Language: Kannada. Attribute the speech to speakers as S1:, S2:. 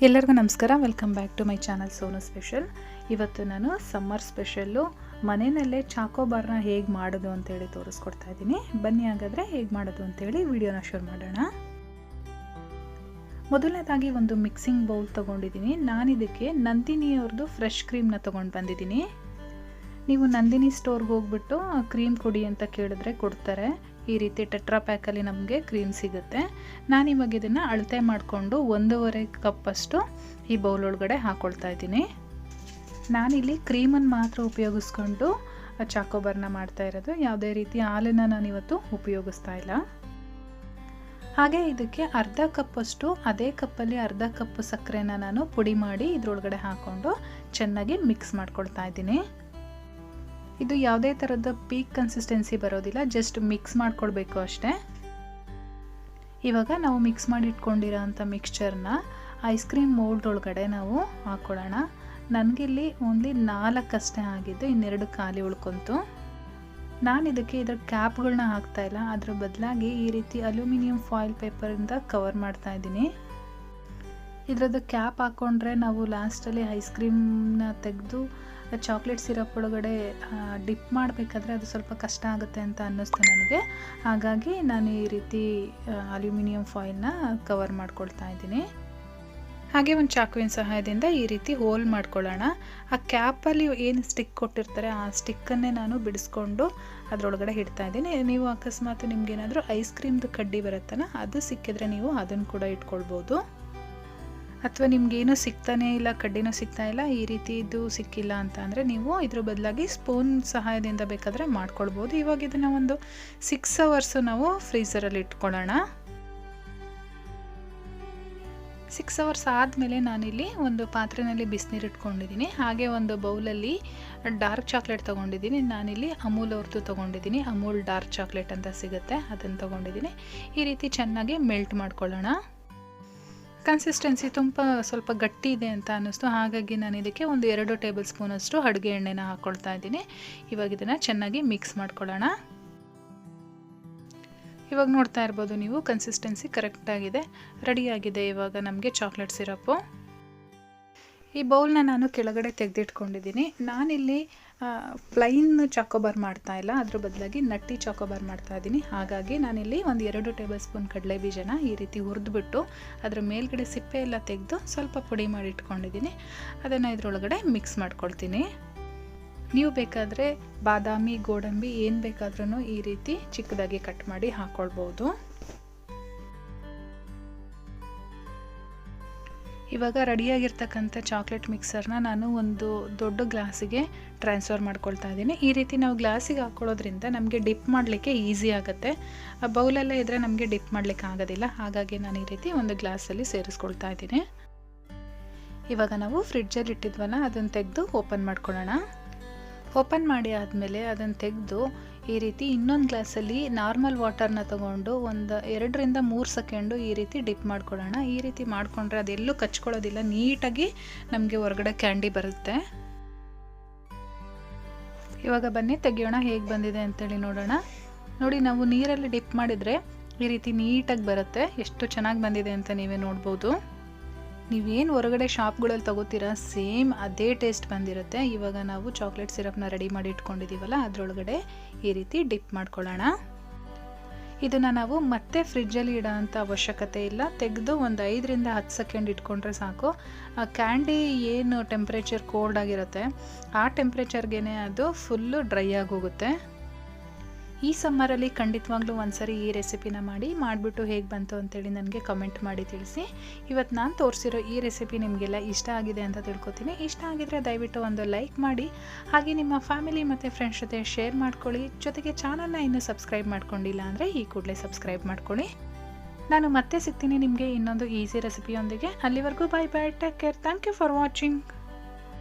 S1: ಎಲ್ಲರಿಗೂ ನಮಸ್ಕಾರ. Welcome back to my channel Sonu special. ಇವತ್ತು ನಾನು ಸಮ್ಮರ್ ಸ್ಪೆಷಲ್ಲು ಮನೆಯಲ್ಲೇ ಚಾಕೋಬಾರ್ನ ಹೇಗೆ ಮಾಡೋದು ಅಂತೇಳಿ ತೋರಿಸ್ಕೊಡ್ತಾ ಇದ್ದೀನಿ. ಬನ್ನಿ ಹಾಗಾದರೆ ಹೇಗೆ ಮಾಡೋದು ಅಂತೇಳಿ ವಿಡಿಯೋನ ಶುರು ಮಾಡೋಣ. ಮೊದಲನೇದಾಗಿ ಒಂದು ಮಿಕ್ಸಿಂಗ್ ಬೌಲ್ ತೊಗೊಂಡಿದ್ದೀನಿ. ನಾನಿದಕ್ಕೆ ನಂದಿನಿಯವ್ರದ್ದು ಫ್ರೆಶ್ ಕ್ರೀಮ್ನ ತೊಗೊಂಡು ಬಂದಿದ್ದೀನಿ. ನೀವು ನಂದಿನಿ ಸ್ಟೋರ್ಗೆ ಹೋಗ್ಬಿಟ್ಟು ಕ್ರೀಮ್ ಕೊಡಿ ಅಂತ ಕೇಳಿದ್ರೆ ಕೊಡ್ತಾರೆ. ಈ ರೀತಿ ಟೆಟ್ರಾ ಪ್ಯಾಕಲ್ಲಿ ನಮಗೆ ಕ್ರೀಮ್ ಸಿಗುತ್ತೆ. ನಾನಿವಾಗ ಇದನ್ನು ಅಳತೆ ಮಾಡಿಕೊಂಡು 1.5 ಕಪ್ಪಷ್ಟು ಈ ಬೌಲ್ ಒಳಗಡೆ ಹಾಕ್ಕೊಳ್ತಾ ಇದ್ದೀನಿ. ನಾನಿಲ್ಲಿ ಕ್ರೀಮನ್ನು ಮಾತ್ರ ಉಪಯೋಗಿಸ್ಕೊಂಡು ಚಾಕೋಬಾರ್ನ ಮಾಡ್ತಾ ಇರೋದು. ಯಾವುದೇ ರೀತಿ ಹಾಲನ್ನು ನಾನಿವತ್ತು ಉಪಯೋಗಿಸ್ತಾ ಇಲ್ಲ. ಹಾಗೆ ಇದಕ್ಕೆ ಅರ್ಧ ಕಪ್ಪಷ್ಟು ಅದೇ ಕಪ್ಪಲ್ಲಿ ಅರ್ಧ ಕಪ್ ಸಕ್ಕರೆನ ನಾನು ಪುಡಿ ಮಾಡಿ ಇದರೊಳಗಡೆ ಹಾಕ್ಕೊಂಡು ಚೆನ್ನಾಗಿ ಮಿಕ್ಸ್ ಮಾಡ್ಕೊಳ್ತಾ ಇದ್ದೀನಿ. ಇದು ಯಾವುದೇ ಥರದ ಪೀಕ್ ಕನ್ಸಿಸ್ಟೆನ್ಸಿ ಬರೋದಿಲ್ಲ, ಜಸ್ಟ್ ಮಿಕ್ಸ್ ಮಾಡ್ಕೊಳ್ಬೇಕು ಅಷ್ಟೇ. ಇವಾಗ ನಾವು ಮಿಕ್ಸ್ ಮಾಡಿ ಇಟ್ಕೊಂಡಿರೋ ಅಂಥ ಮಿಕ್ಸ್ಚರ್ನ ಐಸ್ ಕ್ರೀಮ್ ಮೋಲ್ಡ್ ಒಳಗಡೆ ನಾವು ಹಾಕ್ಕೊಳ್ಳೋಣ. ನನಗಿಲ್ಲಿ ಓನ್ಲಿ 4 ಅಷ್ಟೇ ಆಗಿದ್ದು, ಇನ್ನೆರಡು ಖಾಲಿ ಉಳ್ಕೊಂತು. ನಾನು ಇದಕ್ಕೆ ಇದರ ಕ್ಯಾಪ್ಗಳನ್ನ ಹಾಕ್ತಾಯಿಲ್ಲ, ಅದರ ಬದಲಾಗಿ ಈ ರೀತಿ ಅಲ್ಯೂಮಿನಿಯಂ ಫಾಯಿಲ್ ಪೇಪರಿಂದ ಕವರ್ ಮಾಡ್ತಾ ಇದ್ದೀನಿ. ಇದರದ್ದು ಕ್ಯಾಪ್ ಹಾಕ್ಕೊಂಡ್ರೆ ನಾವು ಲಾಸ್ಟಲ್ಲಿ ಐಸ್ ಕ್ರೀಮ್ನ ತೆಗೆದು ಚಾಕ್ಲೇಟ್ ಸಿರಪ್ ಒಳಗಡೆ ಡಿಪ್ ಮಾಡಬೇಕಾದ್ರೆ ಅದು ಸ್ವಲ್ಪ ಕಷ್ಟ ಆಗುತ್ತೆ ಅಂತ ಅನ್ನಿಸ್ತು ನನಗೆ. ಹಾಗಾಗಿ ನಾನು ಈ ರೀತಿ ಅಲ್ಯೂಮಿನಿಯಂ ಫಾಯಿಲ್ನ ಕವರ್ ಮಾಡ್ಕೊಳ್ತಾ ಇದ್ದೀನಿ. ಹಾಗೆ ಒಂದು ಚಾಕುವಿನ ಸಹಾಯದಿಂದ ಈ ರೀತಿ ಹೋಲ್ ಮಾಡ್ಕೊಳ್ಳೋಣ. ಆ ಕ್ಯಾಪಲ್ಲಿ ಏನು ಸ್ಟಿಕ್ ಕೊಟ್ಟಿರ್ತಾರೆ ಆ ಸ್ಟಿಕ್ಕನ್ನೇ ನಾನು ಬಿಡಿಸ್ಕೊಂಡು ಅದರೊಳಗಡೆ ಇಡ್ತಾ ಇದ್ದೀನಿ. ನೀವು ಅಕಸ್ಮಾತ್ ನಿಮಗೇನಾದರೂ ಐಸ್ ಕ್ರೀಮ್ದು ಕಡ್ಡಿ ಬರುತ್ತಲ್ಲ, ಅದು ಸಿಕ್ಕಿದ್ರೆ ನೀವು ಅದನ್ನು ಕೂಡ ಇಟ್ಕೊಳ್ಬೋದು. ಅಥವಾ ನಿಮಗೇನು ಸಿಗ್ತಾನೇ ಇಲ್ಲ, ಕಡ್ಡಿನೂ ಸಿಗ್ತಾ ಇಲ್ಲ, ಈ ರೀತಿದು ಸಿಕ್ಕಿಲ್ಲ ಅಂತ ಅಂದರೆ ನೀವು ಇದ್ರ ಬದಲಾಗಿ ಸ್ಪೂನ್ ಸಹಾಯದಿಂದ ಬೇಕಾದರೆ ಮಾಡ್ಕೊಳ್ಬೋದು. ಇವಾಗ ಇದನ್ನು ಒಂದು 6 ಅವರ್ಸ್ ನಾವು ಫ್ರೀಸರಲ್ಲಿ ಇಟ್ಕೊಳ್ಳೋಣ. 6 ಅವರ್ಸ್ ಆದಮೇಲೆ ನಾನಿಲ್ಲಿ ಒಂದು ಪಾತ್ರೆಯಲ್ಲಿ ಬಿಸಿನೀರು ಇಟ್ಕೊಂಡಿದ್ದೀನಿ. ಹಾಗೆ ಒಂದು ಬೌಲಲ್ಲಿ ಡಾರ್ಕ್ ಚಾಕ್ಲೇಟ್ ತೊಗೊಂಡಿದ್ದೀನಿ. ನಾನಿಲ್ಲಿ ಅಮೂಲ್ ಅವ್ರದ್ದು ತೊಗೊಂಡಿದ್ದೀನಿ. ಅಮೂಲ್ ಡಾರ್ಕ್ ಚಾಕ್ಲೇಟ್ ಅಂತ ಸಿಗುತ್ತೆ, ಅದನ್ನು ತೊಗೊಂಡಿದ್ದೀನಿ. ಈ ರೀತಿ ಚೆನ್ನಾಗಿ ಮೆಲ್ಟ್ ಮಾಡ್ಕೊಳ್ಳೋಣ. ಕನ್ಸಿಸ್ಟೆನ್ಸಿ ಸ್ವಲ್ಪ ಗಟ್ಟಿ ಇದೆ ಅಂತ ಅನ್ನಿಸ್ತು, ಹಾಗಾಗಿ ನಾನು ಇದಕ್ಕೆ ಒಂದು 2 ಟೇಬಲ್ ಸ್ಪೂನಷ್ಟು ಅಡುಗೆ ಎಣ್ಣೆನ ಹಾಕ್ಕೊಳ್ತಾ ಇದ್ದೀನಿ. ಇವಾಗ ಇದನ್ನು ಚೆನ್ನಾಗಿ ಮಿಕ್ಸ್ ಮಾಡ್ಕೊಳ್ಳೋಣ. ಇವಾಗ ನೋಡ್ತಾ ಇರ್ಬೋದು ನೀವು, ಕನ್ಸಿಸ್ಟೆನ್ಸಿ ಕರೆಕ್ಟಾಗಿದೆ, ರೆಡಿಯಾಗಿದೆ ಇವಾಗ ನಮಗೆ ಚಾಕ್ಲೇಟ್ ಸಿರಪ್ಪು. ಈ ಬೌಲ್ನ ನಾನು ಕೆಳಗಡೆ ತೆಗೆದಿಟ್ಕೊಂಡಿದ್ದೀನಿ. ನಾನಿಲ್ಲಿ ಪ್ಲೈನ್ ಚಾಕೋಬಾರ್ ಮಾಡ್ತಾ ಇಲ್ಲ, ಅದ್ರ ಬದಲಾಗಿ ನಟ್ಟಿ ಚಾಕೋಬಾರ್ ಮಾಡ್ತಾ ಇದ್ದೀನಿ. ಹಾಗಾಗಿ ನಾನಿಲ್ಲಿ ಒಂದು 2 ಟೇಬಲ್ ಸ್ಪೂನ್ ಕಡಲೆ ಬೀಜನ ಈ ರೀತಿ ಹುರಿದ್ಬಿಟ್ಟು ಅದರ ಮೇಲ್ಗಡೆ ಸಿಪ್ಪೆ ಎಲ್ಲ ತೆಗೆದು ಸ್ವಲ್ಪ ಪುಡಿ ಮಾಡಿ ಇಟ್ಕೊಂಡಿದ್ದೀನಿ. ಅದನ್ನು ಇದರೊಳಗಡೆ ಮಿಕ್ಸ್ ಮಾಡ್ಕೊಳ್ತೀನಿ. ನೀವು ಬೇಕಾದರೆ ಬಾದಾಮಿ, ಗೋಡಂಬಿ ಏನು ಬೇಕಾದ್ರೂ ಈ ರೀತಿ ಚಿಕ್ಕದಾಗಿ ಕಟ್ ಮಾಡಿ ಹಾಕ್ಕೊಳ್ಬೋದು. ಇವಾಗ ರೆಡಿಯಾಗಿರ್ತಕ್ಕಂಥ ಚಾಕ್ಲೇಟ್ ಮಿಕ್ಸರ್ನ ನಾನು ಒಂದು ದೊಡ್ಡ ಗ್ಲಾಸಿಗೆ ಟ್ರಾನ್ಸ್ಫರ್ ಮಾಡ್ಕೊಳ್ತಾ ಇದ್ದೀನಿ. ಈ ರೀತಿ ನಾವು ಗ್ಲಾಸಿಗೆ ಹಾಕ್ಕೊಳ್ಳೋದ್ರಿಂದ ನಮಗೆ ಡಿಪ್ ಮಾಡಲಿಕ್ಕೆ ಈಸಿ ಆಗುತ್ತೆ. ಬೌಲಲ್ಲೇ ಇದ್ದರೆ ನಮಗೆ ಡಿಪ್ ಮಾಡಲಿಕ್ಕೆ ಆಗೋದಿಲ್ಲ, ಹಾಗಾಗಿ ನಾನು ಈ ರೀತಿ ಒಂದು ಗ್ಲಾಸಲ್ಲಿ ಸೇರಿಸ್ಕೊಳ್ತಾ ಇದ್ದೀನಿ. ಇವಾಗ ನಾವು ಫ್ರಿಡ್ಜಲ್ಲಿ ಇಟ್ಟಿದ್ವಲ್ಲ, ಅದನ್ನು ತೆಗೆದು ಓಪನ್ ಮಾಡ್ಕೊಳ್ಳೋಣ. ಓಪನ್ ಮಾಡಿ ಆದಮೇಲೆ ಅದನ್ನು ತೆಗೆದು ಈ ರೀತಿ ಇನ್ನೊಂದು ಗ್ಲಾಸಲ್ಲಿ ನಾರ್ಮಲ್ ವಾಟರ್ನ ತೊಗೊಂಡು ಒಂದು 2 ರಿಂದ 3 ಸೆಕೆಂಡು ಈ ರೀತಿ ಡಿಪ್ ಮಾಡ್ಕೊಳ್ಳೋಣ. ಈ ರೀತಿ ಮಾಡಿಕೊಂಡ್ರೆ ಅದೆಲ್ಲೂ ಕಚ್ಕೊಳ್ಳೋದಿಲ್ಲ, ನೀಟಾಗಿ ನಮಗೆ ಹೊರಗಡೆ ಕ್ಯಾಂಡಿ ಬರುತ್ತೆ. ಇವಾಗ ಬನ್ನಿ ತೆಗಿಯೋಣ, ಹೇಗೆ ಬಂದಿದೆ ಅಂತೇಳಿ ನೋಡೋಣ. ನೋಡಿ, ನಾವು ನೀರಲ್ಲಿ ಡಿಪ್ ಮಾಡಿದರೆ ಈ ರೀತಿ ನೀಟಾಗಿ ಬರುತ್ತೆ. ಎಷ್ಟು ಚೆನ್ನಾಗಿ ಬಂದಿದೆ ಅಂತ ನೀವೇ ನೋಡ್ಬೋದು. ನೀವೇನು ಹೊರಗಡೆ ಶಾಪ್ಗಳಲ್ಲಿ ತಗೋತೀರಾ ಸೇಮ್ ಅದೇ ಟೇಸ್ಟ್ ಬಂದಿರುತ್ತೆ. ಇವಾಗ ನಾವು ಚಾಕ್ಲೇಟ್ ಸಿರಪ್ನ ರೆಡಿ ಮಾಡಿ ಇಟ್ಕೊಂಡಿದ್ದೀವಲ್ಲ, ಅದರೊಳಗಡೆ ಈ ರೀತಿ ಡಿಪ್ ಮಾಡ್ಕೊಳ್ಳೋಣ. ಇದನ್ನು ನಾವು ಮತ್ತೆ ಫ್ರಿಡ್ಜಲ್ಲಿ ಇಡೋ ಅಂಥ ಅವಶ್ಯಕತೆ ಇಲ್ಲ. ತೆಗೆದು ಒಂದು 5 ರಿಂದ 10 ಸೆಕೆಂಡ್ ಇಟ್ಕೊಂಡ್ರೆ ಸಾಕು. ಆ ಕ್ಯಾಂಡಿ ಏನು ಟೆಂಪ್ರೇಚರ್ ಕೋಲ್ಡ್ ಆಗಿರುತ್ತೆ ಆ ಟೆಂಪ್ರೇಚರ್ಗೆ ಅದು ಫುಲ್ಲು ಡ್ರೈ ಆಗೋಗುತ್ತೆ. ಈ ಸಮ್ಮರಲ್ಲಿ ಖಂಡಿತವಾಗ್ಲೂ ಒಂದ್ಸರಿ ಈ ರೆಸಿಪಿನ ಮಾಡಿಬಿಟ್ಟು ಹೇಗೆ ಬಂತು ಅಂತೇಳಿ ನನಗೆ ಕಮೆಂಟ್ ಮಾಡಿ ತಿಳಿಸಿ. ಇವತ್ತು ನಾನು ತೋರಿಸಿರೋ ಈ ರೆಸಿಪಿ ನಿಮಗೆಲ್ಲ ಇಷ್ಟ ಆಗಿದೆ ಅಂತ ತಿಳ್ಕೊತೀನಿ. ಇಷ್ಟ ಆಗಿದ್ರೆ ದಯವಿಟ್ಟು ಒಂದು ಲೈಕ್ ಮಾಡಿ, ಹಾಗೆ ನಿಮ್ಮ ಫ್ಯಾಮಿಲಿ ಮತ್ತು ಫ್ರೆಂಡ್ಸ್ ಜೊತೆ ಶೇರ್ ಮಾಡ್ಕೊಳ್ಳಿ. ಜೊತೆಗೆ ಚಾನಲ್ನ ಇನ್ನೂ ಸಬ್ಸ್ಕ್ರೈಬ್ ಮಾಡ್ಕೊಂಡಿಲ್ಲ ಅಂದರೆ ಈ ಕೂಡಲೇ ಸಬ್ಸ್ಕ್ರೈಬ್ ಮಾಡ್ಕೊಳ್ಳಿ. ನಾನು ಮತ್ತೆ ಸಿಗ್ತೀನಿ ನಿಮಗೆ ಇನ್ನೊಂದು ಈಸಿ ರೆಸಿಪಿಯೊಂದಿಗೆ. ಅಲ್ಲಿವರೆಗೂ bye bye, take care, thank you for watching.